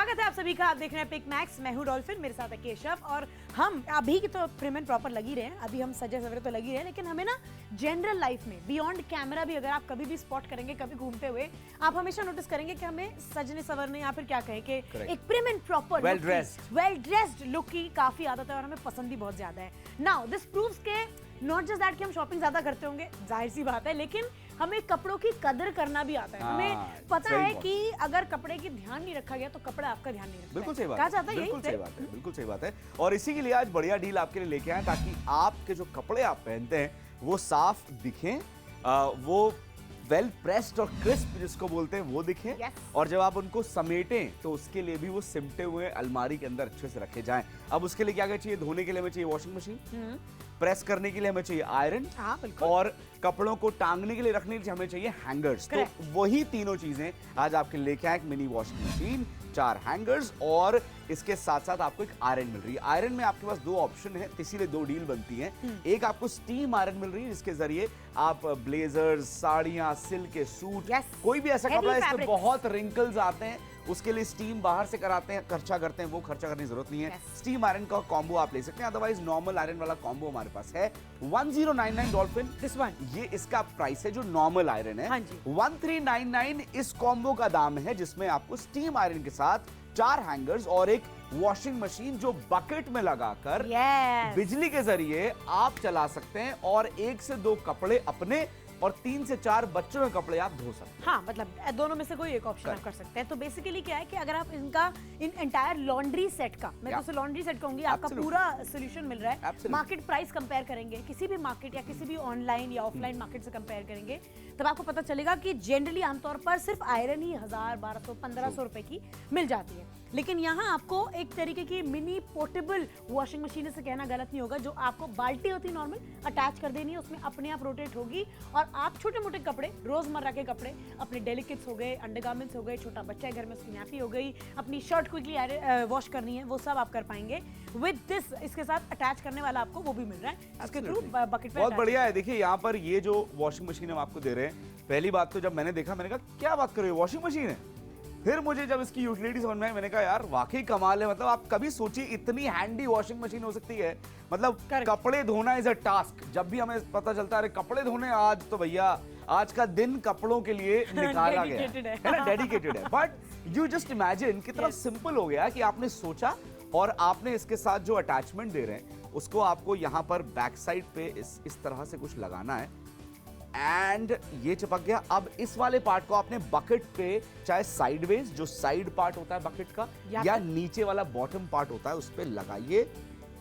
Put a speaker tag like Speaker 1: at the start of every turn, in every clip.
Speaker 1: स्वागत है आप सभी का। आप देख रहे हैं पिक मैक्स। मैं हूं डॉल्फिन, मेरे साथ है केशव। और हम अभी की तो प्रिम एंड प्रॉपर लगी रहे हैं, अभी हम सजे सवरे तो लगी रहे हैं, लेकिन हमें ना जनरल लाइफ में बियॉन्ड कैमरा भी अगर आप कभी भी स्पॉट करेंगे, कभी घूमते हुए, आप हमेशा नोटिस करेंगे कि हमें सजने सवरने या फिर क्या कहें कि एक prim and proper well dressed look की काफी आदत है और हमें पसंद भी बहुत ज्यादा है। नाउ दिस प्रूव्स के नॉट जस्ट दैट कि हम शॉपिंग ज्यादा करते होंगे, जाहिर सी बात है, लेकिन हमें कपड़ों की कदर करना भी आता है। हमें पता है कि अगर कपड़े की ध्यान नहीं रखा गया तो कपड़ा आपका ध्यान नहीं रखता।
Speaker 2: बिल्कुल सही बात
Speaker 1: है,
Speaker 2: बिल्कुल सही बात है, बिल्कुल सही बात है। और इसी के लिए आज बढ़िया डील आपके लिए लेके आए ताकि आपके जो कपड़े आप पहनते हैं वो साफ दिखें, वो वेल प्रेस्ड और क्रिस्प जिसको बोलते हैं वो दिखें। और जब आप उनको समेटें तो उसके लिए भी वो सिमटे हुए अलमारी के अंदर अच्छे से रखे जाएं। अब उसके लिए क्या क्या चाहिए? धोने के लिए हमें चाहिए वॉशिंग मशीन, प्रेस करने के लिए हमें चाहिए आयरन, और कपड़ों को टांगने के लिए रखने के लिए हमें चाहिए हैंगर्स। तो वही तीनों चीजें आज आपके लेके आए। एक मिनी वॉशिंग मशीन, 4 हैंगर्स और इसके साथ साथ आपको एक आयरन मिल रही है। आयरन में आपके पास 2 ऑप्शन है, इसीलिए 2 डील बनती हैं। एक आपको स्टीम आयरन मिल रही है जिसके जरिए आप ब्लेजर्स, साड़ियां, सिल्क के सूट, कोई भी ऐसा कपड़ा इसमें बहुत रिंकल्स आते हैं उसके लिए स्टीम बाहर से कराते हैं, खर्चा करते हैं, वो खर्चा करने की जरूरत नहीं है। स्टीम आयरन का कॉम्बो आप ले सकते हैं, अदरवाइज नॉर्मल आयरन वाला कॉम्बो हमारे पास है 1099 डॉल्फिन दिस वन। ये इसका प्राइस है जो नॉर्मल आयरन है। 1399 इस कॉम्बो का दाम है जिसमें आपको स्टीम आयरन के साथ 4 हैंगर्स और एक वॉशिंग मशीन जो बकेट में लगाकर बिजली के जरिए आप चला सकते हैं और 1 से 2 कपड़े अपने और 3 से 4 बच्चों के कपड़े आप धो सकते हैं।
Speaker 1: हाँ, मतलब दोनों में से कोई एक ऑप्शन आप कर सकते हैं। तो बेसिकली क्या है कि अगर आप इनका इन एंटायर लॉन्ड्री सेट का, मैं तो उसे लॉन्ड्री सेट कहूंगी, आपका पूरा सोल्यूशन मिल रहा है। मार्केट प्राइस कंपेयर करेंगे, किसी भी मार्केट या किसी भी ऑनलाइन या ऑफलाइन मार्केट से कंपेयर करेंगे, तब आपको पता चलेगा कि जनरली आमतौर पर सिर्फ आयरन ही 1000, 1200, 1500 रुपए की मिल जाती है। लेकिन यहाँ आपको एक तरीके की मिनी पोर्टेबल वॉशिंग मशीन से कहना गलत नहीं होगा, जो आपको बाल्टी होती है नॉर्मल, अटैच कर देनी है, उसमें अपने आप रोटेट होगी और आप छोटे मोटे कपड़े, रोजमर्रा के कपड़े, अपने डेलिकेट्स हो गए, अंडरगारमेंट्स हो गए, छोटा बच्चा है घर में उसकी नैपी हो गई, अपनी शर्ट क्विकली वॉश करनी है, वो सब आप कर पाएंगे विद दिस। इसके साथ अटैच करने वाला आपको वो भी मिल रहा है इसके थ्रू बकेट पे।
Speaker 2: बहुत बढ़िया है। देखिए यहाँ पर ये जो वॉशिंग मशीन हम आपको दे रहे हैं, पहली बात तो जब मैंने देखा मैंने कहा क्या बात कर रहे हो, वॉशिंग मशीन है। फिर मुझे जब इसकी यूटिलिटी समझ में आई, मैंने कहा यार वाकई कमाल है। मतलब आप कभी सोचिए इतनी हैंडी वॉशिंग मशीन हो सकती है। मतलब कपड़े धोना इज अ टास्क। जब भी हमें पता चलता है अरे कपड़े धोने, आज तो भैया आज का दिन कपड़ों के लिए निकाला गया है ना, डेडिकेटेड है। बट यू जस्ट इमेजिन कितना सिंपल हो गया कि आपने सोचा और आपने इसके साथ जो अटैचमेंट दे रहे हैं उसको आपको यहाँ पर बैक साइड पे इस तरह से कुछ लगाना है एंड ये चिपक गया। अब इस वाले पार्ट को आपने बकेट पे, चाहे साइडवेज जो साइड पार्ट होता है बकेट का, या नीचे वाला बॉटम पार्ट होता है, उस पे लगाइए।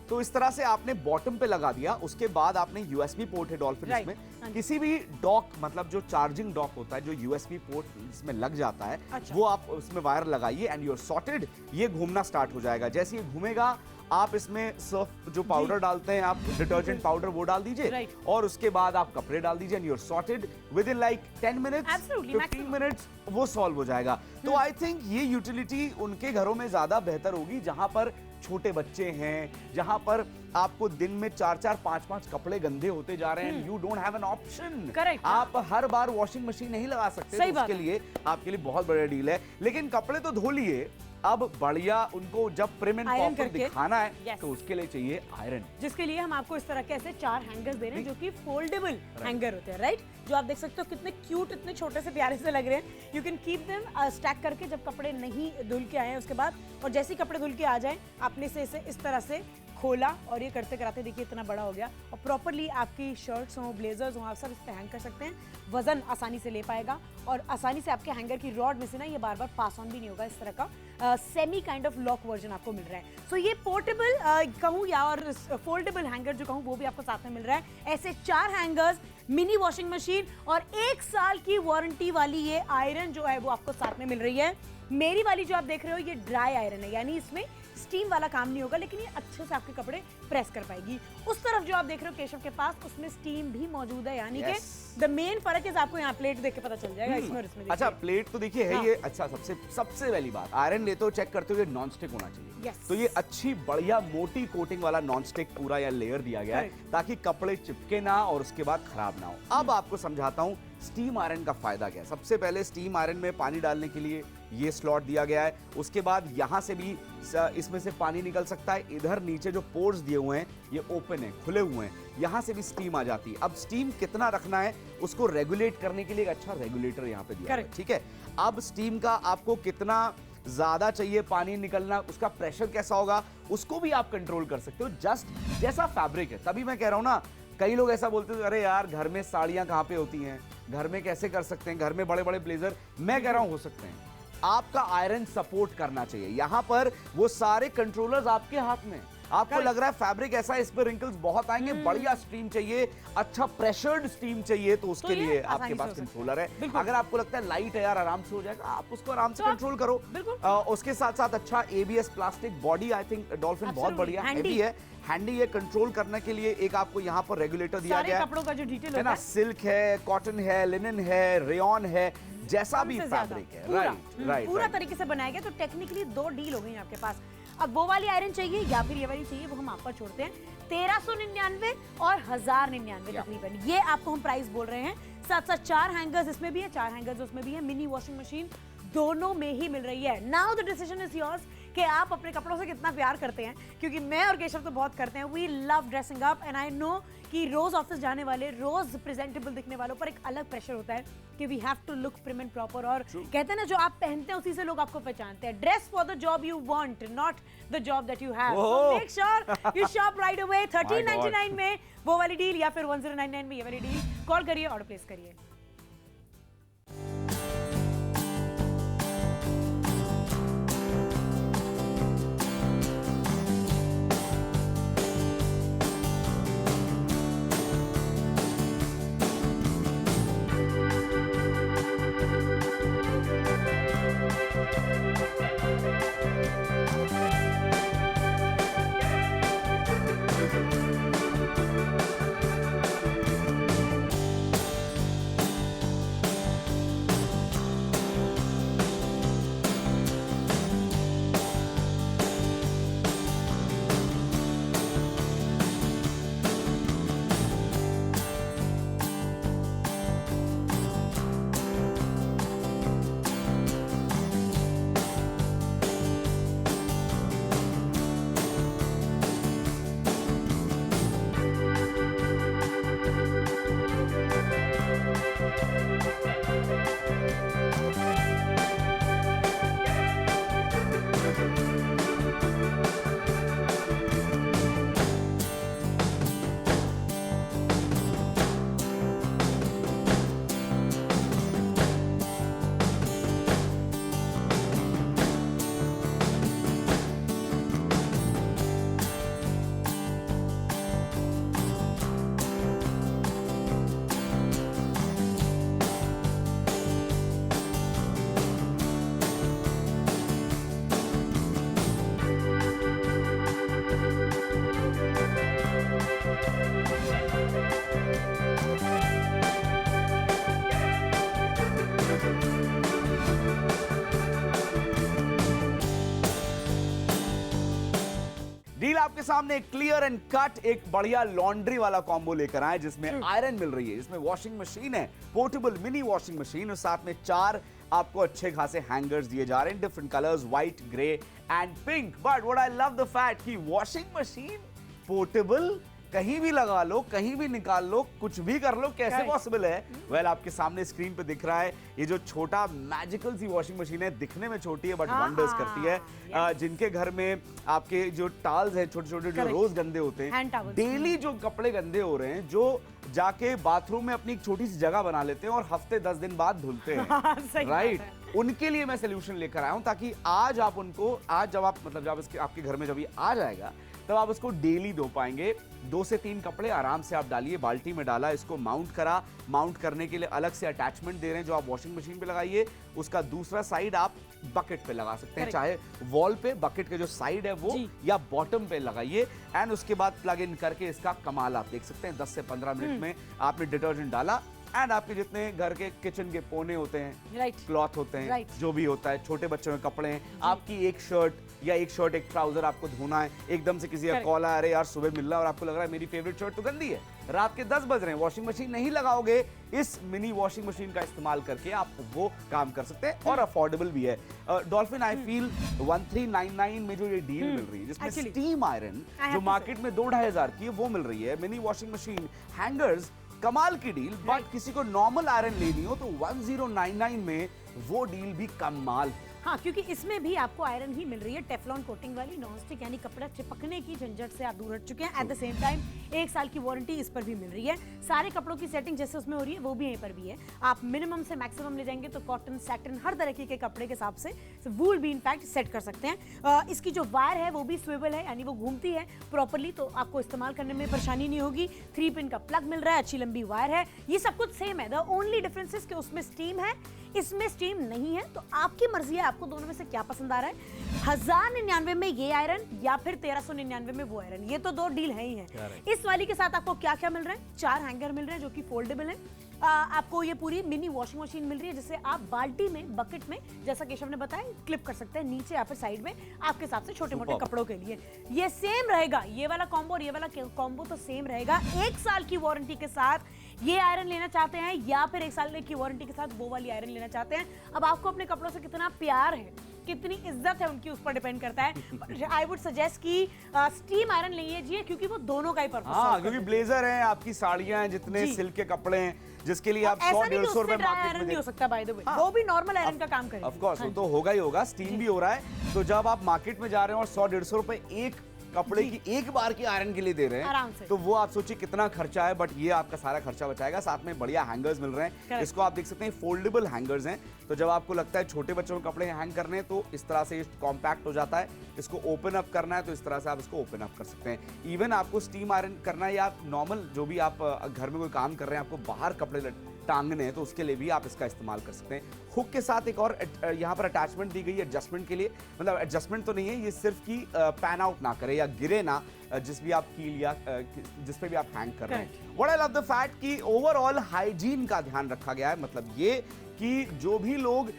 Speaker 2: तो इस तरह से आपने बॉटम पे लगा दिया। उसके बाद आपने यूएसबी पोर्ट है डॉल्फिन इसमें, किसी भी डॉक, मतलब जो चार्जिंग डॉक होता है, जो यूएसबी पोर्ट इसमें लग जाता है, वो आप उसमें वायर लगाइए एंड यू आर सॉर्टेड। ये घूमना स्टार्ट हो जाएगा। जैसे ये घूमेगा आप इसमें सर्फ जो पाउडर डालते हैं, आप डिटर्जेंट पाउडर वो डाल दीजिए और उसके बाद आप कपड़े डाल दीजिए and you are sorted within like 10 minutes, 15 minutes वो सॉल्व हो जाएगा। तो आई थिंक ये यूटिलिटी उनके घरों में ज्यादा बेहतर होगी जहां पर छोटे बच्चे हैं, जहां पर आपको दिन में 4-4, 5-5 कपड़े गंदे होते जा रहे हैं, you don't have an option. आप हर बार वॉशिंग मशीन नहीं लगा सकते, तो उसके लिए आपके लिए बहुत बड़ा डील है। लेकिन कपड़े तो धो लिए, अब बढ़िया उनको जब प्रिम एंड प्रॉपर दिखाना है तो उसके लिए चाहिए आयरन,
Speaker 1: जिसके लिए हम आपको इस तरह के ऐसे 4 हैंगर्स दे रहे हैं जो कि फोल्डेबल हैंगर होते हैं, राइट? जो आप देख सकते हो कितने क्यूट, इतने छोटे से प्यारे से लग रहे हैं। You can keep them stack करके जब कपड़े नहीं धुल के आए हैं उसके बाद, और जैसे ही कपड़े धुल के आ जाएं आपने से इसे इस तरह से खोला और ये करते कराते देखिए इतना बड़ा हो गया। और प्रॉपर्ली आपकी शर्ट्स हो, ब्लेजर्स हो, आप सब इस पे हैंग कर सकते हैं। वजन आसानी से ले पाएगा और आसानी से आपके हैंगर की रॉड में से ना ये बार बार पास ऑन भी नहीं होगा। इस तरह का semi kind of lock version आपको मिल रहा है। सो ये पोर्टेबल कहूँ या और फोल्डेबल हैंगर जो कहूँ वो भी आपको साथ में मिल रहा है। ऐसे 4 हैंगर्स, मिनी वॉशिंग मशीन और 1 साल की वारंटी वाली ये आयरन जो है वो आपको साथ में मिल रही है। मेरी वाली जो आप देख रहे हो ये ड्राई आयरन है, यानी इसमें स्टीम वाला काम नहीं होगा, लेकिन ये अच्छे से आपके कपड़े प्रेस कर पाएगी। उस तरफ जो आप देख रहे हो केशव के पास, उसमें स्टीम भी मौजूद है, यानी कि द मेन फर्क है आपको यहाँ प्लेट देख के पता चल जाएगा इसमें और इसमें।
Speaker 2: अच्छा, प्लेट तो देखिए है ये। अच्छा, सबसे पहली बात, आयरन लेते हो चेक करते हो ये नॉन स्टिक होना चाहिए। तो ये अच्छी बढ़िया मोटी कोटिंग वाला नॉन स्टिक पूरा या लेयर दिया गया है ताकि कपड़े चिपके ना और उसके बाद खराब ना हो। अब आपको समझाता हूँ स्टीम आयरन का फायदा क्या है। सबसे पहले स्टीम आयरन में पानी डालने के लिए ये स्लॉट दिया गया है। उसके बाद यहाँ से भी इसमें से पानी निकल सकता है। इधर नीचे जो पोर्स दिए हुए हैं ये ओपन है, खुले हुए हैं, यहाँ से भी स्टीम आ जाती है। अब स्टीम कितना रखना है उसको रेगुलेट करने के लिए एक अच्छा रेगुलेटर यहाँ पे दिया है, ठीक है। अब स्टीम का आपको कितना ज्यादा चाहिए पानी निकलना, उसका प्रेशर कैसा होगा, उसको भी आप कंट्रोल कर सकते हो, जस्ट जैसा फैब्रिक है। तभी मैं कह रहा हूं ना, कई लोग ऐसा बोलते हैं अरे यार घर में साड़ियां कहां पे होती हैं, घर में कैसे कर सकते हैं, घर में बड़े बड़े ब्लेजर। मैं कह रहा हूं हो सकते हैं। आपका आयरन सपोर्ट करना चाहिए। यहां पर वो सारे कंट्रोलर्स आपके हाथ में। आपको लग रहा है फैब्रिक ऐसा है, इस पे रिंकल्स बहुत आएंगे, बढ़िया स्टीम चाहिए, अच्छा प्रेशर्ड स्टीम चाहिए, तो उसके लिए आपके पास कंट्रोलर है। अगर आपको लगता है लाइट है यार आराम से हो जाएगा, आप उसको आराम से कंट्रोल करो। उसके साथ साथ अच्छा ABS plastic body, I think dolphin बहुत बढ़िया हैंडी है। हैंडी है कंट्रोल करने के लिए। एक आपको यहाँ पर रेगुलेटर दिया गया है,
Speaker 1: कपड़ों का जो डिटेल
Speaker 2: है ना, सिल्क है, कॉटन है, लिनन है, रेयन है, जैसा भी फैब्रिक है, राइट
Speaker 1: पूरा तरीके से बनाया गया। तो टेक्निकली 2 डील हो गई आपके पास। अब वो वाली आयरन चाहिए या फिर ये वाली चाहिए, वो हम आप पर छोड़ते हैं। 1399 और 1099 तकरीबन, ये आपको हम प्राइस बोल रहे हैं। साथ साथ 4 हैंगर्स इसमें भी है, 4 हैंगर्स उसमें भी है। मिनी वॉशिंग मशीन दोनों में ही मिल रही है। Now the decision is yours कि आप अपने कपड़ों से कितना प्यार करते हैं, क्योंकि मैं और केशव तो बहुत करते हैं। We love dressing up and I know कि रोज ऑफिस जाने वाले, रोज प्रेजेंटेबल दिखने वालों पर एक अलग प्रेशर होता है कि we have to look prim and proper. और कहते हैं ना, जो आप पहनते हैं उसी से लोग आपको पहचानते हैं। Dress for the job you want, not the job that you have. So make sure you shop right away. 1399 में वो वाली डील या फिर 1099 में ये वाली डील। कॉल करिए, ऑर्डर प्लेस करिए।
Speaker 2: डील आपके सामने क्लियर एंड कट एक बढ़िया लॉन्ड्री वाला कॉम्बो लेकर आए, जिसमें आयरन मिल रही है, जिसमें वॉशिंग मशीन है, पोर्टेबल मिनी वॉशिंग मशीन, और साथ में 4 आपको अच्छे खासे हैंगर्स दिए जा रहे हैं, different colours, white, grey and pink. But what I love the fact कि वॉशिंग मशीन पोर्टेबल, कहीं भी लगा लो, कहीं भी निकाल लो, कुछ भी कर लो, कैसे पॉसिबल है? वेल, आपके सामने स्क्रीन पे दिख रहा है ये जो छोटा मैजिकल सी वॉशिंग मशीन है, दिखने में छोटी है बट वंडर्स करती है। जिनके घर में आपके जो टाल्स है, छोटे छोटे जो रोज गंदे होते हैं, डेली जो कपड़े गंदे हो रहे हैं, जो जाके बाथरूम में अपनी एक छोटी सी जगह बना लेते हैं और हफ्ते 10 दिन बाद धुलते हैं, राइट, उनके लिए मैं सोल्यूशन लेकर आया हूं, ताकि आज आप उनको, आज जब आप मतलब जब इसके आपके घर में जब ये आ जाएगा तब आप उसको डेली धो पाएंगे। 2 से 3 कपड़े आराम से आप डालिए, बाल्टी में डाला, इसको माउंट करा, माउंट करने के लिए अलग से अटैचमेंट दे रहे हैं जो आप वॉशिंग मशीन पे लगाइए, उसका दूसरा साइड आप बकेट पे लगा सकते हैं, चाहे वॉल पे बकेट के जो साइड है वो, या बॉटम पे लगाइए, एंड उसके बाद प्लग इन करके इसका कमाल आप देख सकते हैं। 10 से 15 मिनट में आपने डिटर्जेंट डाला एंड आपके जितने घर के किचन के कोने होते हैं, क्लॉथ होते हैं, जो भी होता है, छोटे बच्चों के कपड़े हैं, आपकी एक शर्ट या एक ट्राउजर आपको धोना है, एकदम से किसी का कॉल आया, अरे यार सुबह मिल रहा है और आपको लग रहा है मेरी फेवरेट शर्ट तो गंदी है, रात के 10 बज रहे हैं, वॉशिंग मशीन नहीं लगाओगे, इस मिनी वॉशिंग मशीन का इस्तेमाल करके आप वो काम कर सकते हैं और अफोर्डेबल भी है। डॉल्फिन आई फील 1399 में जो ये डील मिल रही है जिसमें स्टीम आयरन जो मार्केट में 2-2,500 की है वो मिल रही है, मिनी वॉशिंग मशीन, हैंगर्स, कमाल की डील। बट किसी को नॉर्मल आयरन लेनी हो तो 1099 में वो डील भी कमाल।
Speaker 1: हाँ, क्योंकि इसमें भी आपको आयरन ही मिल रही है, टेफलॉन कोटिंग वाली, नॉन स्टिक, यानी कपड़ा चिपकने की झंझट से आप दूर हट चुके हैं। एट द सेम टाइम 1 साल की वारंटी इस पर भी मिल रही है। सारे कपड़ों की सेटिंग जैसे उसमें हो रही है वो भी यहीं पर भी है। आप मिनिमम से मैक्सिमम ले जाएंगे तो कॉटन, सैटिन, हर तरह के कपड़े के हिसाब से वूल भी इनफैक्ट सेट कर सकते हैं। इसकी जो वायर है वो भी स्विवल है, यानी वो घूमती है प्रॉपरली, तो आपको इस्तेमाल करने में परेशानी नहीं होगी। 3 पिन का प्लग मिल रहा है, अच्छी लंबी वायर है, ये सब कुछ सेम है। द ओनली डिफरेंस इज कि उसमें स्टीम है, इसमें स्टीम नहीं है। तो आपकी मर्जी है आपको दोनों में से क्या पसंद आ रहा है। 1099 में ये आयरन या फिर 1399 में वो आयरन, ये तो 2 डील है ही है। इस वाली के साथ आपको क्या क्या मिल रहा है, 4 हैंगर मिल रहे हैं जो कि फोल्डेबल है। आपको ये पूरी मिनी वॉशिंग मशीन मिल रही है जिसे आप बाल्टी में, बकेट में, जैसा केशव ने बताया, क्लिप कर सकते हैं नीचे या फिर साइड में आपके हिसाब से छोटे मोटे कपड़ों के लिए। ये सेम रहेगा, ये वाला कॉम्बो और ये वाला कॉम्बो तो सेम रहेगा। 1 साल की वारंटी के साथ ये आयरन लेना चाहते हैं या फिर 1 साल की वारंटी के साथ वो वाली आयरन लेना चाहते हैं, अब आपको अपने कपड़ों से कितना प्यार है, कितनी इज्जत है उनकी, उस पर डिपेंड करता है। आई वुड सजेस्ट कि स्टीम आयरन लीजिए क्योंकि वो दोनों का ही पर्पस है।
Speaker 2: हाँ, क्योंकि ब्लेजर हैं, आपकी साड़ियां हैं, जितने सिल्क के कपड़े हैं जिसके लिए आप 100-150 रुपए मार्केट में
Speaker 1: नहीं हो सकता, बाय द वे वो भी नॉर्मल आयरन का काम करेगा।
Speaker 2: ऑफ कोर्स वो तो होगा ही होगा, स्टीम भी हो रहा है। तो जब आप मार्केट में जा रहे हैं और 100-150 रुपए एक कपड़े की एक बार की आयरन के लिए दे रहे हैं, तो वो आप सोचिए कितना खर्चा है। बट ये आपका सारा खर्चा बचाएगा। साथ में बढ़िया हैंगर्स मिल रहे हैं, इसको आप देख सकते हैं, फोल्डेबल हैंगर्स हैं। तो जब आपको लगता है छोटे बच्चों के कपड़े हैंग करने हैं तो इस तरह से कॉम्पैक्ट हो जाता है। इसको ओपन अप करना है तो इस तरह से आप इसको ओपन अप कर सकते हैं। इवन आपको स्टीम आयरन करना है या नॉर्मल जो भी आप घर में कोई काम कर रहे हैं, आपको बाहर कपड़े टांगने हैं तो उसके लिए भी आप इसका इस्तेमाल कर सकते हैं। हुक के साथ एक और यहाँ पर अटैचमेंट दी गई है एडजस्टमेंट के लिए, मतलब एडजस्टमेंट तो नहीं है, ये सिर्फ कि पैन आउट ना करे या गिरे ना जिस भी आप कील या जिस पे भी आप हैंग कर रहे हैं। What I love the fact कि ओवरऑल हाइजीन का ध्यान रखा गया है। मतलब ये कि जो भी लोग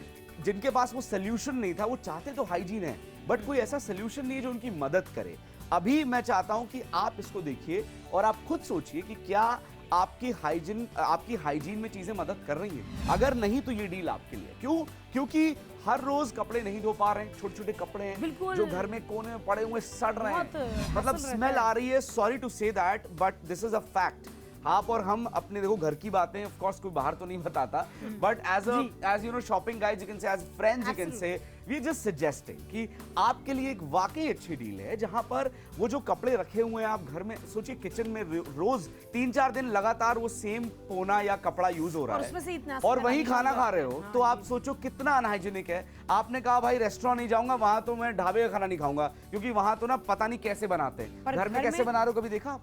Speaker 2: जिनके पास वो सोल्यूशन नहीं था, वो चाहते तो हाइजीन है बट कोई ऐसा सोल्यूशन नहीं है जो उनकी मदद करे। अभी मैं चाहता हूं कि आप इसको देखिए और आप खुद सोचिए कि क्या आपकी हाइजीन में चीजें मदद कर रही हैं। अगर नहीं तो ये डील आपके लिए। क्यों? क्योंकि हर रोज कपड़े नहीं धो पा रहे हैं, छोटे छोटे कपड़े हैं जो घर में कोने में पड़े हुए सड़ रहे हैं, मतलब स्मेल आ रही है। Sorry to say that but this is a fact. आप और हम अपने, देखो घर की बातें ऑफ कोर्स कोई बाहर तो नहीं बताता, but as you know shopping guys you can say, as friends you can say, we just suggesting कि आपके लिए एक वाकई अच्छी डील है जहां पर वो जो कपड़े रखे हुए हैं आप घर में, सोचिए किचन में रोज 3-4 दिन लगातार वो सेम पोना या कपड़ा यूज हो रहा है और वही खाना खा रहे हो, तो आप सोचो कितना अनहाइजीनिक है। आपने कहा भाई रेस्टोरेंट नहीं जाऊंगा, वहां तो मैं ढाबे का खाना नहीं खाऊंगा क्योंकि वहां तो ना पता नहीं कैसे बनाते हैं, घर में कैसे बना रहे हो कभी देखा?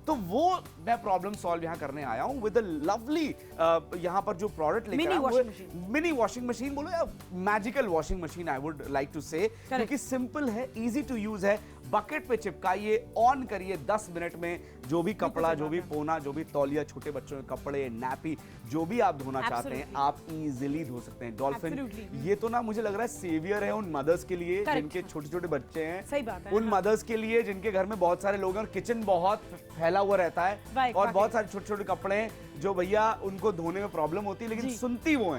Speaker 2: तो वो मैं प्रॉब्लम सॉल्व यहाँ करने आया हूँ विद अ लवली यहाँ पर जो प्रोडक्ट लेकर मिनी वॉशिंग मशीन बोलो या magical washing machine I would like to say, क्योंकि सिंपल है, इजी टू यूज है। बकेट पे चिपकाइए, ऑन करिए, 10 मिनट में जो भी कपड़ा, जो भी पोना, जो भी तौलिया, छोटे बच्चों के कपड़े, नैपी, जो भी आप धोना चाहते हैं आप इजीली धो सकते हैं। डॉल्फिन ये तो ना मुझे लग रहा है सेवियर है उन मदर्स के लिए जिनके छोटे छोटे बच्चे हैं,
Speaker 1: सही बात है,
Speaker 2: उन मदर्स के लिए जिनके घर में बहुत सारे लोग हैं और किचन बहुत फैला हुआ रहता है और बहुत सारे छोटे छोटे कपड़े हैं जो भैया उनको धोने में प्रॉब्लम होती है, लेकिन सुनती वो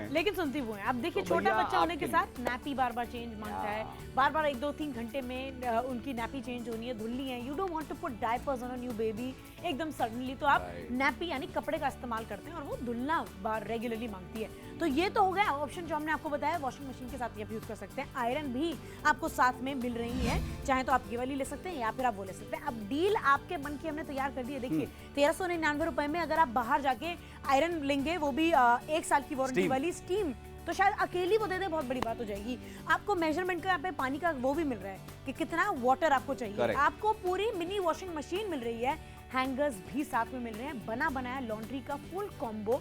Speaker 2: हैं। अब देखिए छोटा बच्चा होने के साथ नैपी बार बार चेंज मांगता है, बार बार 1-2-3 घंटे में उनकी नैपी चेंज होनी है, धुलनी है। You don't want to put diapers on a new baby एकदम सडनली, तो आप नैपी यानी कपड़े का इस्तेमाल करते हैं और वो धुलना बार रेगुलरली मांगती है। तो ये तो हो गया ऑप्शन जो हमने आपको बताया। वॉशिंग मशीन के साथ ये आप यूज कर सकते हैं। आयरन भी आपको साथ में मिल रही है, चाहे तो आप ये वाली ले सकते हैं या फिर आप वो ले सकते हैं। अब डील आपके मन की हमने तैयार कर दी है। देखिए 1399 रुपए में अगर आप बाहर जाके आयरन लेंगे, वो भी 1 साल की वारंटी वाली स्टीम, तो शायद अकेली वो दे दे, बहुत बड़ी बात हो जाएगी। आपको मेजरमेंट का यहाँ पे पानी का वो भी मिल रहा है कि कितना वाटर आपको चाहिए। आपको पूरी मिनी वॉशिंग मशीन मिल रही है, हैंगर्स भी साथ में मिल रहे हैं, बना बनाया लॉन्ड्री का फुल कॉम्बो।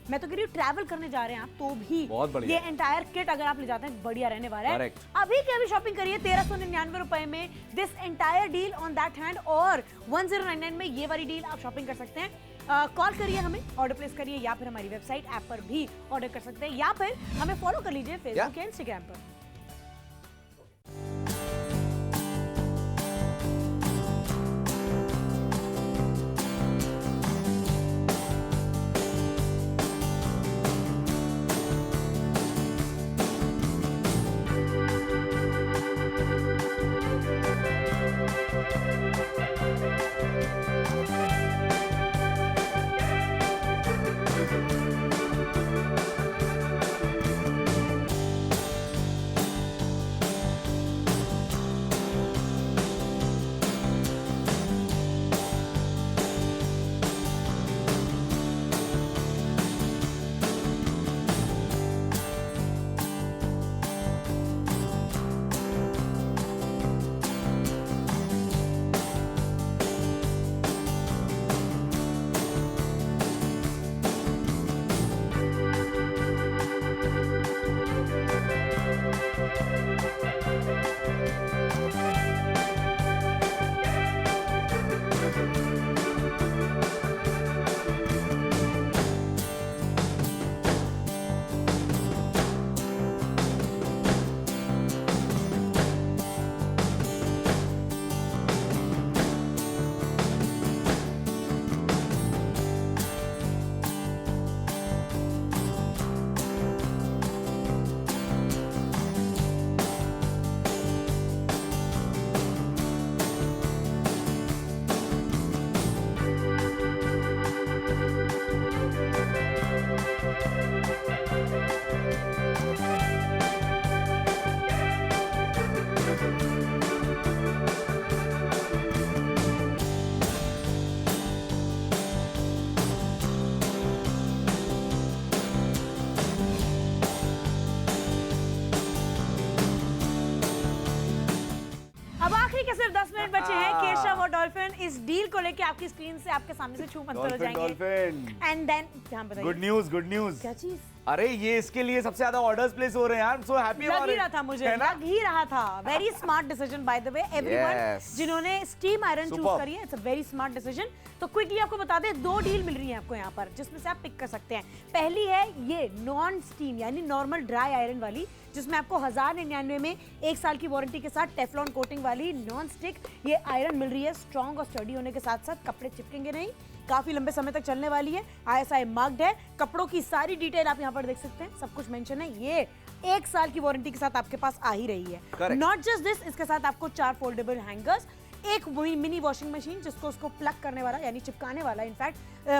Speaker 2: मैं तो कह रही हूँ ट्रैवल करने जा रहे हैं आप तो भी ये एंटायर किट अगर आप ले जाते हैं बढ़िया रहने वाला है। अभी के अभी शॉपिंग करिए 1399 रुपए में this entire deal on that hand, और 1099 में ये वाली डील आप शॉपिंग कर सकते हैं। कॉल करिए हमें, ऑर्डर प्लेस करिए, या फिर हमारी वेबसाइट ऐप पर भी ऑर्डर कर सकते हैं, या फिर हमें फॉलो कर लीजिए फेसबुक या इंस्टाग्राम पर।
Speaker 1: इस डील को लेके आपकी स्क्रीन से आपके सामने से छू मंतर हो
Speaker 2: डॉल्फिन
Speaker 1: जाएंगे।
Speaker 2: डॉल्फिन
Speaker 1: एंड देन क्या बताइए?
Speaker 2: Good news good news.
Speaker 1: क्या चीज?
Speaker 2: अरे ये इसके लिए सबसे ज्यादा ऑर्डर्स प्लेस हो रहे हैं यार, सो हैप्पी
Speaker 1: लग ही रहा था मुझे,
Speaker 2: है ना?
Speaker 1: लग ही रहा था। Very smart decision by the way everyone
Speaker 2: Yes.
Speaker 1: जिन्होंने स्टीम आयरन चूज
Speaker 2: Superb.
Speaker 1: करी है, it's a very smart decision. तो क्विकली आपको बता दें, 2 डील मिल रही है आपको यहाँ पर जिसमें से आप पिक कर सकते हैं। पहली है ये नॉन स्टीम यानी नॉर्मल ड्राई आयरन वाली, जिसमें आपको 1099 में 1 साल की वारंटी के साथ टेफ्लॉन कोटिंग वाली नॉन स्टिक ये आयरन मिल रही है। स्ट्रॉन्ग और स्टडी होने के साथ साथ कपड़े चिपकेंगे नहीं, काफी लंबे समय तक चलने वाली है। ISI मार्क्ड है, कपड़ों की सारी डिटेल आप यहाँ पर देख सकते हैं, सब कुछ मेंशन है। ये 1 साल की वारंटी के साथ आपके पास आ ही रही है।
Speaker 2: Correct.
Speaker 1: नॉट जस्ट दिस, इसके साथ आपको 4 फोल्डेबल हैंगर्स, एक मिनी वॉशिंग मशीन जिसको उसको प्लग करने वाला यानी चिपकाने वाला इनफैक्ट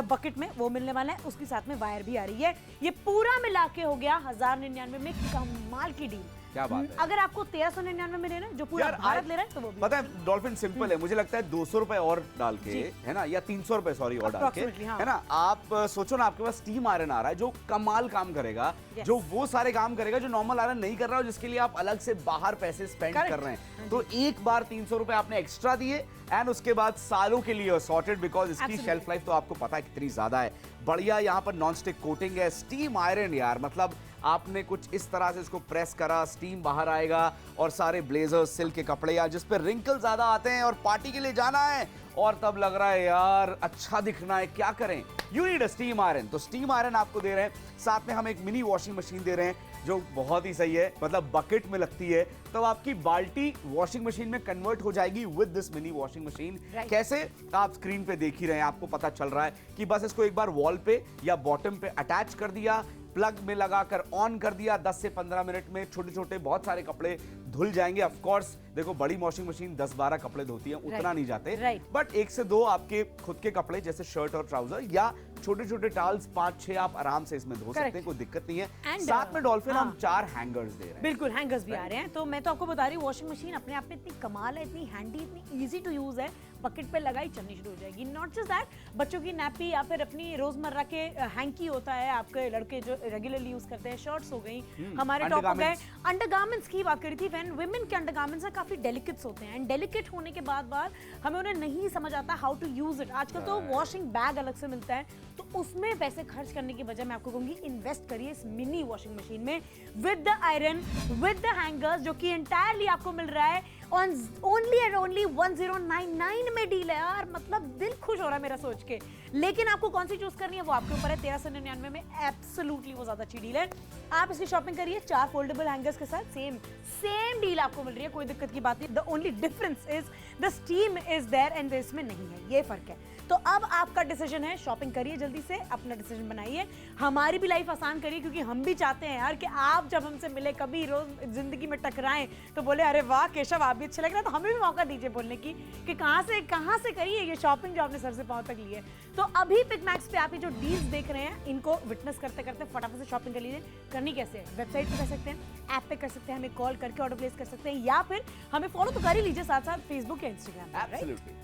Speaker 1: बकेट में वो मिलने वाला है, उसके साथ में वायर भी आ रही है। ये पूरा मिला के हो गया 1099 में कमाल की डील।
Speaker 2: क्या बात है।
Speaker 1: अगर आपको 1399 में लेना है जो पूरा
Speaker 2: यार,
Speaker 1: भारत ले रहा है तो वो भी
Speaker 2: पता है डॉल्फिन सिंपल है, मुझे लगता है 200 रुपए और डाल के, है ना, या 300 रुपए सॉरी और डाल के,
Speaker 1: Approximately, हाँ।
Speaker 2: है ना, आप सोचो ना, आपके पास स्टीम आयरन आ रहा है जो कमाल काम करेगा,
Speaker 1: Yes.
Speaker 2: जो वो सारे काम करेगा जो नॉर्मल आयरन नहीं कर रहा हो, जिसके लिए आप अलग से बाहर पैसे स्पेंड
Speaker 1: Correct.
Speaker 2: कर रहे हैं। तो एक बार 300 रुपए आपने एक्स्ट्रा दिए एंड उसके बाद सालों के लिए सॉर्टेड, बिकॉज इसकी
Speaker 1: Absolutely.
Speaker 2: शेल्फ लाइफ तो आपको पता है कितनी ज्यादा है। बढ़िया यहाँ पर नॉन स्टिक कोटिंग है, स्टीम आयरन यार, मतलब आपने कुछ इस तरह से इसको प्रेस करा, स्टीम बाहर आएगा और सारे ब्लेजर सिल्क के कपड़े यार जिस पे रिंकल ज्यादा आते हैं और पार्टी के लिए जाना है और तब लग रहा है यार अच्छा दिखना है, क्या करें, you need a steam iron. तो स्टीम आयरन आपको दे रहे हैं, साथ में हम एक मिनी वॉशिंग मशीन दे रहे हैं जो बहुत ही सही है, मतलब बकेट में लगती है, तो आपकी बाल्टी वॉशिंग मशीन में कन्वर्ट हो जाएगी with this mini washing machine.
Speaker 1: Right.
Speaker 2: कैसे आप स्क्रीन पे देख ही रहे हैं, आपको पता चल रहा है कि बस इसको एक बार वॉल पे या बॉटम पे अटैच कर दिया, प्लग में लगाकर ऑन कर दिया, 10 से 15 मिनट में छोटे छोटे बहुत सारे कपड़े धुल जाएंगे। ऑफ कोर्स देखो बड़ी वॉशिंग मशीन 10-12 कपड़े धोती है, उतना
Speaker 1: Right.
Speaker 2: नहीं जाते,
Speaker 1: Right.
Speaker 2: बट 1 से 2 आपके खुद के कपड़े जैसे शर्ट और ट्राउजर या छोटे छोटे टाल्स 5-6 आप आराम से इसमें धो सकते हैं, कोई दिक्कत नहीं है।
Speaker 1: And,
Speaker 2: साथ में डॉल्फिन हम
Speaker 1: हाँ।
Speaker 2: 4 हैंगर्स दे रहे हैं।
Speaker 1: बिल्कुल हैंगर्स भी आ रहे हैं। तो मैं तो आपको बता रही हूँ वॉशिंग मशीन अपने आप में इतनी कमाल है, इतनी हैंडी, इतनी इजी टू यूज है, बकेट पे लगाई चलनी शुरू हो जाएगी। नॉट जस्ट दैट, बच्चों की नैपी या फिर अपनी रोजमर्रा के हैंकी होता है, आपके लड़के जो रेगुलरली यूज करते हैं, शर्ट्स हो गई, हमारे टॉप हो गए। अंडरगारमेंट्स की बात करी थी, व्हेन वुमेन के अंडरगारमेंट्स काफी डेलिकेट्स होते हैं, एंड डेलिकेट होने के बाद हमें उन्हें नहीं समझ आता हाउ टू यूज इट। आजकल तो वॉशिंग बैग अलग से मिलता है, तो उसमें पैसे खर्च करने की बजाय मैं आपको कहूंगी इन्वेस्ट करिए इस मिनी वॉशिंग मशीन में with the iron, with the hangers, जो कि एंटायरली आपको मिल रहा है ऑन ओनली एंड ओनली 1099 में डील है यार, मतलब दिल खुश हो रहा है मेरा सोच के। लेकिन आपको कौन सी चूज करनी है वो आपके ऊपर है। 1399 में एब्सोल्युटली वो ज्यादा अच्छी डील है, आप इसकी शॉपिंग करिए 4 फोल्डेबल हैंगर्स के साथ, सेम डील आपको मिल रही है, कोई दिक्कत की बात नहीं। The only difference is the steam is there and इसमें नहीं है, ये फर्क है। तो अब आपका डिसीजन है, शॉपिंग करिए जल्दी से, अपना डिसीजन बनाइए, हमारी भी लाइफ आसान करिए, क्योंकि हम भी चाहते हैं यार कि आप जब हमसे मिले, कभी रोज जिंदगी में टकराएं तो बोले अरे वाह केशव आप भी अच्छे लग रहे हैं, तो हमें भी मौका दीजिए बोलने की कि कहाँ से करिए ये शॉपिंग जो आपने सर से पांव तक ली है। तो अभी पिक मैक्स पे आप ये जो डील्स देख रहे हैं इनको विटनेस करते करते फटाफट से शॉपिंग कर लीजिए। करनी कैसे है, वेबसाइट पे कर सकते हैं, ऐप पे कर सकते हैं, हमें कॉल करके ऑर्डर प्लेस कर सकते हैं, या फिर हमें फॉलो तो कर ही लीजिए साथ साथ फेसबुक या इंस्टाग्राम पे, राइट?
Speaker 2: एब्सोल्युटली।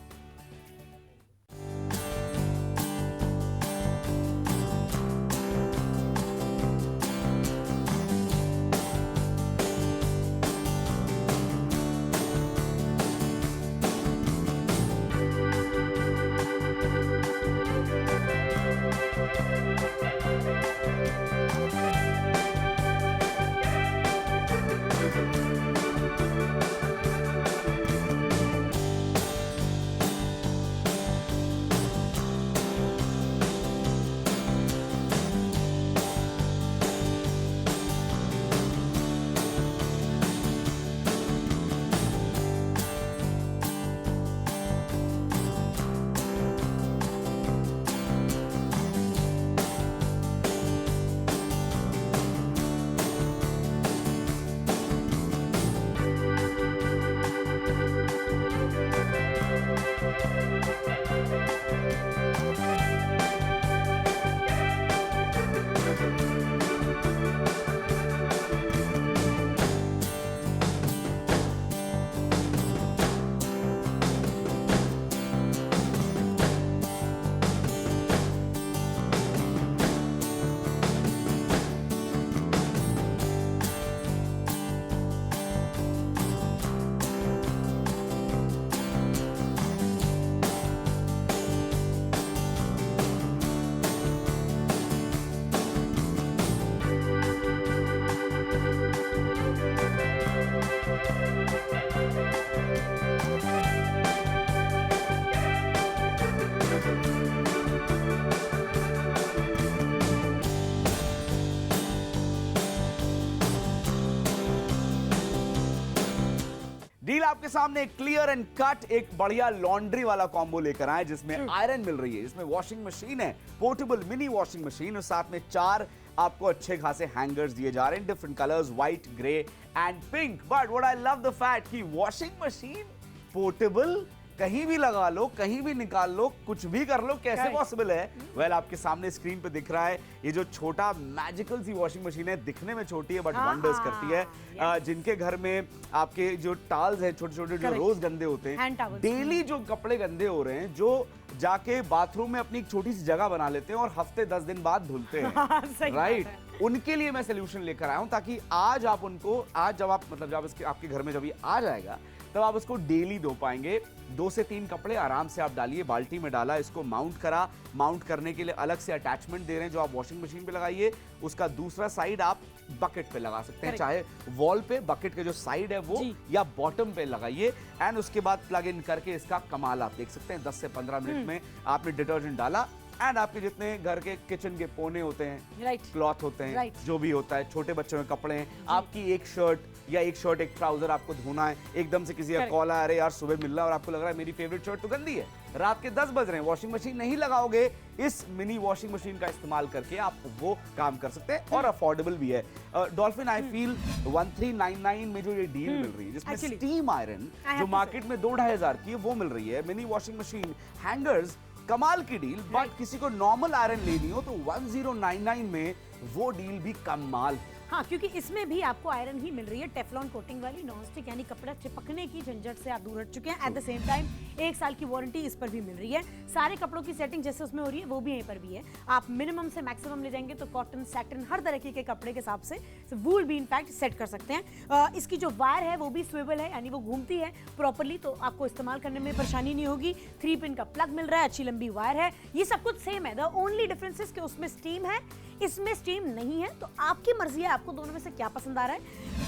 Speaker 2: आपके सामने क्लियर एंड कट एक बढ़िया लॉन्ड्री वाला कॉम्बो लेकर आए जिसमें आयरन मिल रही है, इसमें वॉशिंग मशीन है, पोर्टेबल मिनी वॉशिंग मशीन और साथ में 4 आपको अच्छे खासे हैंगर्स दिए जा रहे हैं different colours white, grey and pink. But what I love the fact कि वॉशिंग मशीन पोर्टेबल, कहीं भी लगा लो, कहीं भी निकाल लो, कुछ भी कर लो, कैसे पॉसिबल है? वेल आपके सामने स्क्रीन पे दिख रहा है ये जो छोटा मैजिकल सी वॉशिंग मशीन है, दिखने में छोटी है बट वंडर्स करती है। जिनके घर में आपके जो टाल्स हैं छोटे छोटे जो रोज गंदे होते हैं, डेली जो कपड़े गंदे हो रहे हैं, जो जाके बाथरूम में अपनी एक छोटी सी जगह बना लेते हैं और हफ्ते 10 दिन बाद धुलते हैं, राइट? उनके लिए मैं सोल्यूशन लेकर आया हूं ताकि आज आप उनको, आज जब आप मतलब जब इसके आपके घर में जब ये आ जाएगा तब आप उसको डेली धो पाएंगे। 2 से 3 कपड़े आराम से आप डालिए, बाल्टी में डाला, इसको माउंट करा, माउंट करने के लिए अलग से अटैचमेंट दे रहे हैं जो आप वॉशिंग मशीन पे लगाइए, उसका दूसरा साइड आप बकेट पे लगा सकते हैं, चाहे वॉल पे बकेट के जो साइड है वो या बॉटम पे लगाइए एंड उसके बाद प्लग इन करके इसका कमाल आप देख सकते हैं। 10 से 15 मिनट में आपने डिटर्जेंट डाला एंड आपके जितने घर के किचन के कोने होते हैं, क्लॉथ होते हैं, जो भी होता है, छोटे बच्चों के कपड़े हैं, आपकी एक शर्ट या एक शर्ट एक ट्राउजर आपको धोना है, एकदम से किसी का कॉल आ रहा है यार सुबह मिल रहा है और आपको लग रहा है मेरी फेवरेट शर्ट तो गंदी है, रात के 10 बज रहे हैं, वॉशिंग मशीन नहीं लगाओगे, इस मिनी वॉशिंग मशीन का इस्तेमाल करके आप वो काम कर सकते हैं और अफोर्डेबल भी है। डॉल्फिन आई फील 1399 में जो ये डील मिल रही है जिसमें स्टीम आयरन जो मार्केट में 2-2,500 की है वो मिल रही है, मिनी वॉशिंग मशीन, हैंगर्स, कमाल की डील। बट किसी को नॉर्मल आयरन लेनी हो तो 1099 में वो डील भी कमाल है।
Speaker 1: हाँ, क्योंकि इसमें भी आपको आयरन ही मिल रही है, टेफलॉन कोटिंग वाली, नॉन स्टिक, यानी कपड़ा चिपकने की झंझट से आप दूर हट चुके हैं। एट द सेम टाइम 1 साल की वारंटी इस पर भी मिल रही है। सारे कपड़ों की सेटिंग जैसे उसमें हो रही है वो भी यहीं पर भी है। आप मिनिमम से मैक्सिमम ले जाएंगे तो कॉटन, सैटिन, हर तरह के कपड़े के हिसाब से वूल भी इनफैक्ट सेट कर सकते हैं। इसकी जो वायर है वो भी स्विवल है, यानी वो घूमती है प्रॉपरली, तो आपको इस्तेमाल करने में परेशानी नहीं होगी। 3 पिन का प्लग मिल रहा है, अच्छी लंबी वायर है, ये सब कुछ सेम है। द ओनली डिफरेंस इज कि उसमें स्टीम है, इसमें स्टीम नहीं है। तो आपकी मर्जी है आपको दोनों में से क्या पसंद आ रहा है।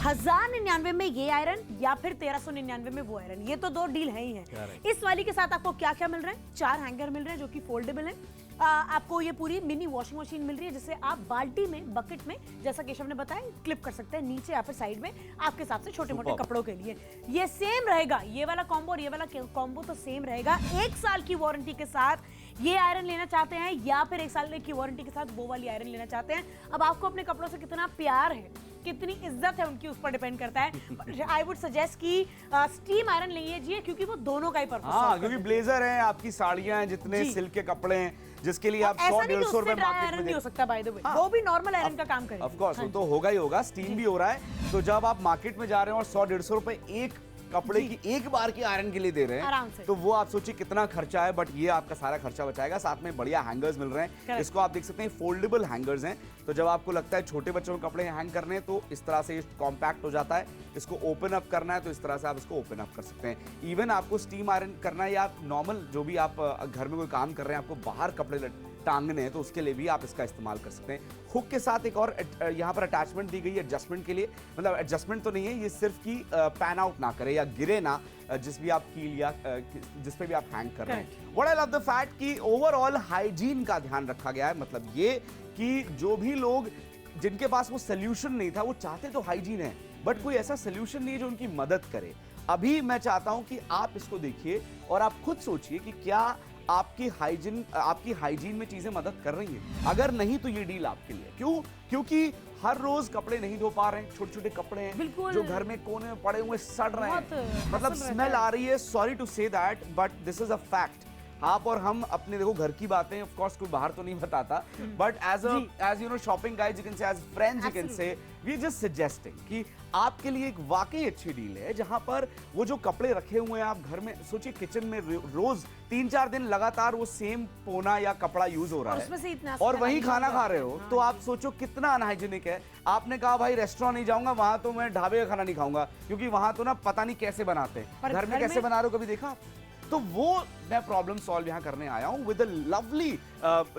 Speaker 1: 1099 में ये आयरन या फिर 1399 में वो आयरन, ये तो 2 डील है ही है। इस वाली के साथ आपको क्या क्या मिल रहा है? 4 हैंगर मिल रहे हैं जो कि फोल्डेबल है। आपको ये पूरी मिनी वॉशिंग मशीन मिल रही है जिसे आप बाल्टी में, बकेट में, जैसा केशव ने बताया, क्लिप कर सकते हैं नीचे या फिर साइड में आपके हिसाब से छोटे मोटे कपड़ों के लिए। ये सेम रहेगा, ये वाला कॉम्बो और ये वाला कॉम्बो तो सेम रहेगा। 1 साल की वारंटी के साथ ये आयरन लेना चाहते हैं या फिर 1 साल की वारंटी के साथ वो वाली आयरन लेना चाहते हैं, अब आपको अपने कपड़ों से कितना प्यार है, कितनी इज्जत है उनकी, उस पर डिपेंड करता है। आई वुड सजेस्ट कि स्टीम आयरन लीजिए क्योंकि वो दोनों का ही पर्पस है।
Speaker 2: हाँ, क्योंकि ब्लेजर हैं, आपकी साड़ियां हैं, जितने सिल्क के कपड़े हैं, जिसके लिए आप 100-150 रुपए मार्केट में
Speaker 1: नहीं हो सकता, बाय द वे वो भी नॉर्मल आयरन का काम करेगा।
Speaker 2: ऑफ कोर्स वो तो होगा ही होगा, स्टीम भी हो रहा है। तो जब आप मार्केट में जा रहे हैं और 100-150 रुपए एक कपड़े की एक बार की आयरन के लिए दे रहे हैं तो वो आप सोचिए कितना खर्चा है। बट ये आपका सारा खर्चा बचाएगा। साथ में बढ़िया हैंगर्स मिल रहे हैं, इसको आप देख सकते हैं, फोल्डेबल हैंगर्स हैं। तो जब आपको लगता है छोटे बच्चों के कपड़े हैंग करने हैं तो इस तरह से ये कॉम्पैक्ट हो जाता है। इसको ओपन अप करना है तो इस तरह से आप इसको ओपन अप कर सकते हैं। इवन आपको स्टीम आयरन करना है या आप नॉर्मल जो भी आप घर में कोई काम कर रहे हैं, आपको बाहर कपड़े टांगने हैं तो उसके लिए भी आप इसका इस्तेमाल कर सकते हैं। हुक के साथ एक और यहाँ पर अटैचमेंट दी गई है एडजस्टमेंट के लिए, मतलब एडजस्टमेंट तो नहीं है, ये सिर्फ कि पैन आउट ना करे या गिरे ना जिस भी आप कील या जिस पे भी आप हैंग कर रहे हैं। What I love the fact कि ओवरऑल हाइजीन का ध्यान रखा गया है। मतलब ये कि जो भी लोग जिनके पास वो सोल्यूशन नहीं था वो चाहते तो हाइजीन है बट कोई ऐसा सोल्यूशन नहीं है जो उनकी मदद करे। अभी मैं चाहता हूं कि आप इसको देखिए और आप खुद सोचिए कि क्या आपकी हाइजीन में चीजें मदद कर रही हैं। अगर नहीं तो ये डील आपके लिए। क्यों? क्योंकि हर रोज कपड़े नहीं धो पा रहे हैं, छोटे छोटे कपड़े हैं जो घर में कोने में पड़े हुए सड़ रहे हैं, मतलब स्मेल आ रही है। Sorry to say that but this is a fact. आप और हम अपने देखो घर की बातें ऑफ कोर्स कोई बाहर तो नहीं बताता but as you know shopping guide you can say, as friends you can say, we just suggesting कि आपके लिए एक वाकई अच्छी डील है जहां पर वो जो कपड़े रखे हुए हैं आप घर में सोचिए किचन में रोज 3-4 दिन लगातार वो सेम पोना या कपड़ा यूज हो रहा है और वही खाना खा रहे हो तो आप सोचो कितना अनहाइजीनिक है। आपने कहा भाई रेस्टोरेंट नहीं जाऊंगा, वहां तो मैं ढाबे का खाना नहीं खाऊंगा क्योंकि वहां तो ना पता नहीं कैसे बनाते हैं, घर में कैसे बना रहे हो कभी देखा? तो वो मैं प्रॉब्लम सॉल्व यहाँ करने आया हूँ विद लवली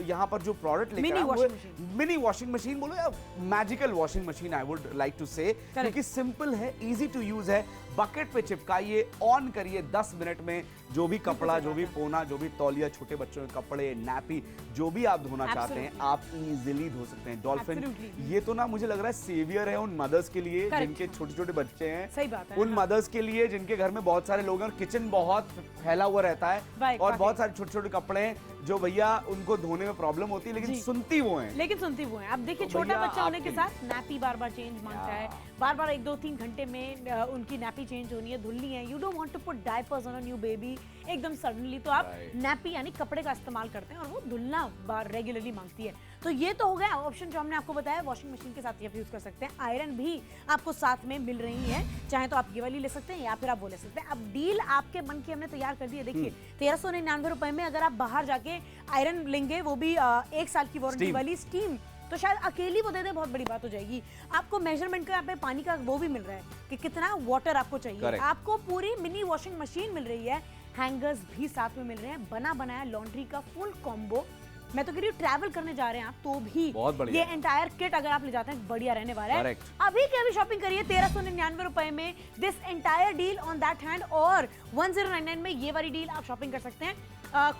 Speaker 2: यहाँ पर जो प्रोडक्ट लेकर
Speaker 1: Mini
Speaker 2: आया
Speaker 1: washing
Speaker 2: हूँ
Speaker 1: machine.
Speaker 2: मिनी वॉशिंग मशीन बोलो या magical washing machine I would like to say, क्योंकि सिंपल है, इजी टू यूज है। बकेट पे चिपकाइए, ऑन करिए, 10 मिनट में जो भी कपड़ा, जो भी पोना, जो भी तौलिया, छोटे बच्चों के कपड़े, नैपी, जो भी आप धोना चाहते हैं आप इजीली धो सकते हैं। डॉल्फिन ये तो ना मुझे लग रहा है सेवियर है उन मदर्स के लिए जिनके छोटे छोटे बच्चे हैं,
Speaker 1: सही बात है,
Speaker 2: उन मदर्स के लिए जिनके घर में बहुत सारे लोग हैं और किचन बहुत फैला हुआ रहता है और बहुत सारे छोटे छोटे कपड़े हैं जो भैया उनको धोने में प्रॉब्लम होती है, लेकिन सुनती वो हैं।
Speaker 1: लेकिन सुनती वो हैं। अब देखिए
Speaker 2: तो
Speaker 1: छोटा
Speaker 2: भैया
Speaker 1: बच्चा होने के
Speaker 2: आपके
Speaker 1: साथ नैपी बार बार चेंज मांगता है, बार बार 1-2-3 घंटे में उनकी नैपी चेंज होनी है, धुलनी है। You don't want to put diapers on a new baby एकदम सडनली, तो आप नैपी यानी कपड़े का इस्तेमाल करते हैं और वो धुलना बार रेगुलरली मांगती है। तो ये तो हो गया ऑप्शन जो हमने आपको बताया। वॉशिंग मशीन के साथ ये यूज कर सकते हैं। आयरन भी आपको साथ में मिल रही है, चाहे तो आप ये वाली ले सकते हैं या फिर आप वो ले सकते हैं। अब डील आपके मन की हमने तैयार कर दी है। देखिए 1399 रुपए में अगर आप बाहर जाके आयरन लेंगे, वो भी 1 साल की वारंटी वाली स्टीम, तो शायद अकेली वो दे दे, बहुत बड़ी बात हो जाएगी। आपको मेजरमेंट का यहाँ पे पानी का वो भी मिल रहा है कि कितना वाटर आपको चाहिए। आपको पूरी मिनी वॉशिंग मशीन मिल रही है, हैंगर्स भी साथ में मिल रहे हैं, बना बनाया लॉन्ड्री का फुल कॉम्बो। मैं तो कह रही हूँ ट्रैवल करने जा रहे हैं आप तो भी ये एंटायर किट अगर आप ले जाते हैं बढ़िया रहने वाला है। अभी के अभी शॉपिंग करिए 1399 रुपए में this entire deal on that hand, और 1099 में ये वाली डील आप शॉपिंग कर सकते हैं।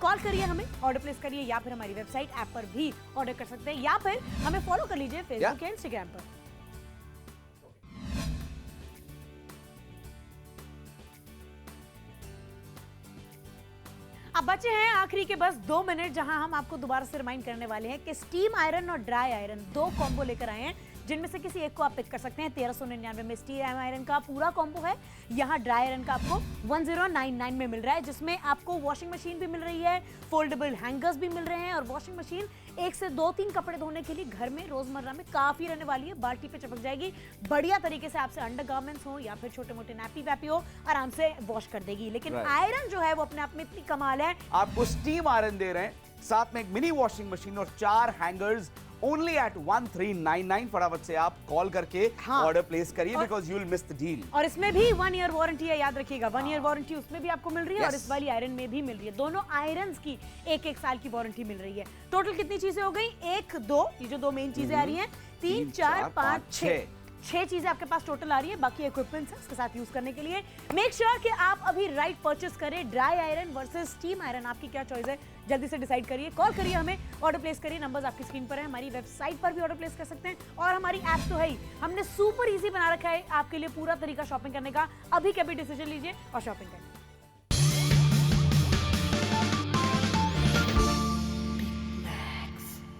Speaker 1: कॉल करिए हमें, ऑर्डर प्लेस करिए, या फिर हमारी वेबसाइट ऐप पर भी ऑर्डर कर सकते हैं, या फिर हमें फॉलो कर लीजिए फेसबुक या इंस्टाग्राम पर। अब बचे हैं आखिरी के बस 2 मिनट, जहां हम आपको दोबारा से रिमाइंड करने वाले हैं कि स्टीम आयरन और ड्राई आयरन 2 कॉम्बो लेकर आए हैं, जिनमें से किसी एक को आप पिक कर सकते हैं। 1399 में स्टीम आयरन का पूरा कॉम्बो है, यहाँ ड्राई आयरन का आपको 1099 में मिल रहा है, जिसमें आपको वॉशिंग मशीन भी मिल रही है, फोल्डेबल हैंगर्स भी मिल रहे हैं, और वॉशिंग मशीन 1 से 2-3 कपड़े धोने के लिए घर में रोजमर्रा में काफी रहने वाली है। बाल्टी पे चिपक जाएगी, बढ़िया तरीके से आपसे अंडरगारमेंट्स हो या फिर छोटे मोटे नैपी वैपी हो, आराम से वॉश कर देगी। लेकिन आयरन जो है वो अपने आप में इतनी कमाल है।
Speaker 2: आपको स्टीम आयरन दे रहे हैं, साथ में एक मिनी वॉशिंग मशीन और 4 हैंगर्स, ओनली एट 1399। फटाफट से आप कॉल करके ऑर्डर प्लेस करिए, because you will miss the deal.
Speaker 1: और इसमें भी 1 ईयर वारंटी है, याद रखिएगा। 1 ईयर वारंटी उसमें भी आपको मिल रही है और इस वाली आयरन में भी मिल रही है। दोनों आयरन्स की 1-1 साल की वारंटी मिल रही है। टोटल कितनी चीजें हो गई? 1, 2, ये जो 2 मेन चीजें आ रही हैं, 3, 4, 5, 6 चीजें आपके पास टोटल आ रही है। बाकी इक्विपमेंट्स है उसके साथ यूज करने के लिए। मेक श्योर कि आप अभी राइट परचेस करें। Dry iron versus steam iron, आपकी क्या चॉइस है? जल्दी से डिसाइड करिए, कॉल करिए हमें, ऑर्डर प्लेस करिए। नंबर्स आपकी स्क्रीन पर है, हमारी वेबसाइट पर भी ऑर्डर प्लेस कर सकते हैं, और हमारी ऐप तो है ही। हमने सुपर इजी बना रखा है आपके लिए पूरा तरीका शॉपिंग करने का। अभी के अभी डिसीजन लीजिए और शॉपिंग करें।